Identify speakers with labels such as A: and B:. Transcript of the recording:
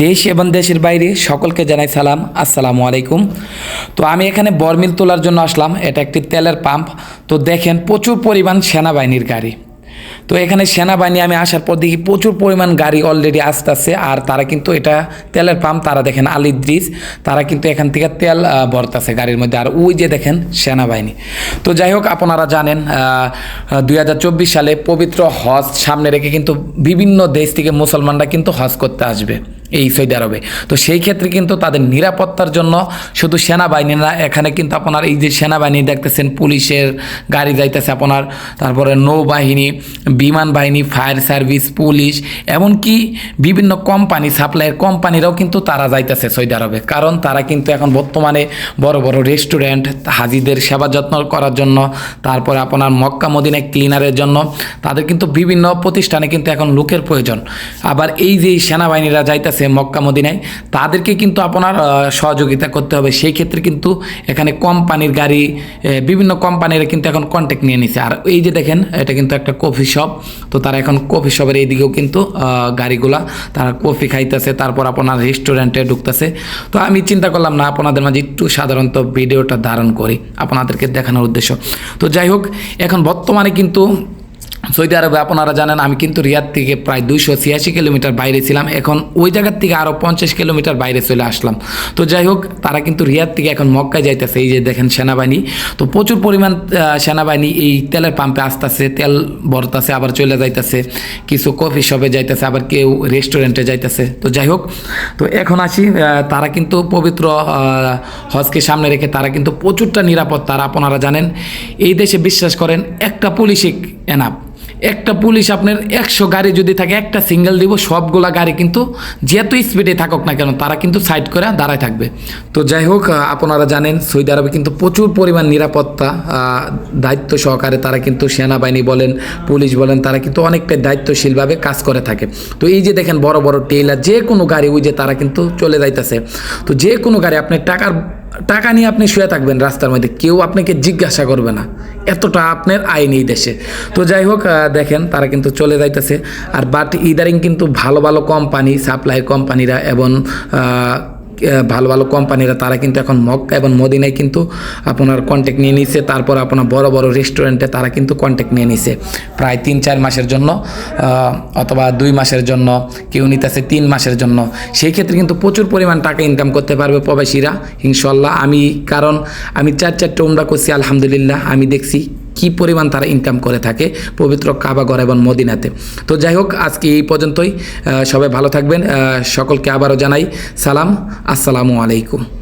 A: দেশ এবং দেশের বাইরে সকলকে জানাই সালাম, আসসালামু আলাইকুম। তো আমি এখানে বরমিল তোলার জন্য আসলাম। এটা একটি তেলের পাম্প। তো দেখেন প্রচুর পরিমাণ সেনাবাহিনীর গাড়ি। তো এখানে সেনাবাহিনী আমি আসার পর দেখি প্রচুর পরিমাণ গাড়ি অলরেডি আসতেছে, আর তারা কিন্তু এটা তেলের পাম্প। তারা দেখেন আলিদ ব্রিজ, তারা কিন্তু এখান থেকে তেল ভরতেছে গাড়ির মধ্যে। আর ওই যে দেখেন সেনাবাহিনী। তো যাই হোক, আপনারা জানেন 2024 সালে পবিত্র হজ সামনে রেখে কিন্তু বিভিন্ন দেশ থেকে মুসলমানরা কিন্তু হজ করতে আসবে এই সৌদি আরবে। তো সেই ক্ষেত্রে কিন্তু তাদের নিরাপত্তার জন্য শুধু সেনাবাহিনী না, এখানে কিন্তু আপনার এই যে সেনাবাহিনী দেখতেছেন, পুলিশের গাড়ি যাইতেছে আপনার, তারপরে নৌবাহিনী, বিমান বাহিনী, ফায়ার সার্ভিস, পুলিশ, এমনকি বিভিন্ন কোম্পানি, সাপ্লাইয়ের কোম্পানিরাও কিন্তু তারা যাইতেছে সৌদি আরবে। কারণ তারা কিন্তু এখন বর্তমানে বড় বড় রেস্টুরেন্ট, হাজিদের সেবা যত্ন করার জন্য, তারপরে আপনার মক্কা মদিনায় ক্লিনারের জন্য তাদের কিন্তু বিভিন্ন প্রতিষ্ঠানে কিন্তু এখন লোকের প্রয়োজন। আবার এই যে সেনাবাহিনীরা যাইতেছে মক্কা মদিনায়, তাদেরকে কিন্তু আপনার সহযোগিতা করতে হবে। সেই ক্ষেত্রে কিন্তু এখানে কোম্পানির গাড়ি, বিভিন্ন কোম্পানিরা কিন্তু এখন কন্ট্যাক্ট নিয়ে নিছে। আর এই যে দেখেন, এটা কিন্তু একটা কফি শপ। তো তারা এখন কফি শপের এইদিকেও কিন্তু গাড়িগুলা তারা কফি খাইতেছে, তারপর আপনার রেস্টুরেন্টে ঢুকতেছে। তো আমি চিন্তা করলাম না, আপনাদের মাঝে একটু সাধারণত ভিডিওটা ধারণ করি আপনাদেরকে দেখানোর উদ্দেশ্য। তো যাই হোক, এখন বর্তমানে কিন্তু সৌদি আরবে আপনারা জানেন আমি কিন্তু রিয়াদ থেকে প্রায় 286 কিলোমিটার বাইরে ছিলাম। এখন ওই জায়গার থেকে আরও 50 কিলোমিটার বাইরে চলে আসলাম। তো যাই হোক, তারা কিন্তু রিয়াদ থেকে এখন মক্কায় যাইতেছে। এই যে দেখেন সেনাবাহিনী, তো প্রচুর পরিমাণ সেনাবাহিনী এই তেলের পাম্পে আসতেছে, তেল ভরতেছে, আবার চলে যাইতেছে। কিছু কফি শপে যাইতেছে, আবার কেউ রেস্টুরেন্টে যাইতেছে। তো যাই হোক, তো এখন আসি, তারা কিন্তু পবিত্র হজকে সামনে রেখে তারা কিন্তু প্রচুরটা নিরাপদ। তারা আপনারা জানেন এই দেশে বিশ্বাস করেন একটা পুলিশই এনাফ। একটা পুলিশ আপনার 100 গাড়ি যদি থাকে, একটা সিঙ্গেল দিব, সবগুলা গাড়ি কিন্তু যেত স্পিডে থাকুক না কেন তারা কিন্তু সাইড করে দাঁড়ায় থাকবে। তো যাই হোক, আপনারা জানেন সৌদি আরবে কিন্তু প্রচুর পরিমাণ নিরাপত্তা দায়িত্ব সহকারে তারা কিন্তু সেনাবাহিনী বলেন, পুলিশ বলেন, তারা কিন্তু অনেকটাই দায়িত্বশীলভাবে কাজ করে থাকে। তো এই যে দেখেন বড় বড় টেইলার, যে কোনো গাড়ি ওই যে তারা কিন্তু চলে যাইতেছে। তো যে কোনো গাড়ি আপনার টাকা নিয়ে আপনি শুয়ে থাকবেন রাস্তার মধ্যে, কেউ আপনাকে জিজ্ঞাসা করবে না, এতটা আপনার আইন এই দেশে। তো যাই হোক, দেখেন তারা কিন্তু চলে যাইতেছে। আর বাট ইদারিং কিন্তু ভালো ভালো কোম্পানি, সাপ্লাই কোম্পানিরা এবং ভালো ভালো কোম্পানিরা তারা কিন্তু এখন মক্কা এবং মদিনায় কিন্তু আপনার কন্ট্যাক্ট নিয়ে নিছে। তারপর আপনার বড় বড় রেস্টুরেন্টে তারা কিন্তু কন্ট্যাক্ট নিয়ে নিছে প্রায় 3-4 মাসের জন্য, অথবা 2 মাসের জন্য, কেউ নিতেছে 3 মাসের জন্য। সেই ক্ষেত্রে কিন্তু প্রচুর পরিমাণ টাকা ইনকাম করতে পারবে প্রবাসীরা ইনশাল্লাহ। কারণ আমি 4-4টা উমরা করছি, আলহামদুলিল্লাহ আমি দেখছি কি পরিমাণ তারা ইনকাম করে থাকে পবিত্র কাবাঘর এবং মদিনাতে। তো যাই হোক, আজকে এই পর্যন্তই। সবাই ভালো থাকবেন। সকলকে আবারও জানাই সালাম, আসসালামু আলাইকুম।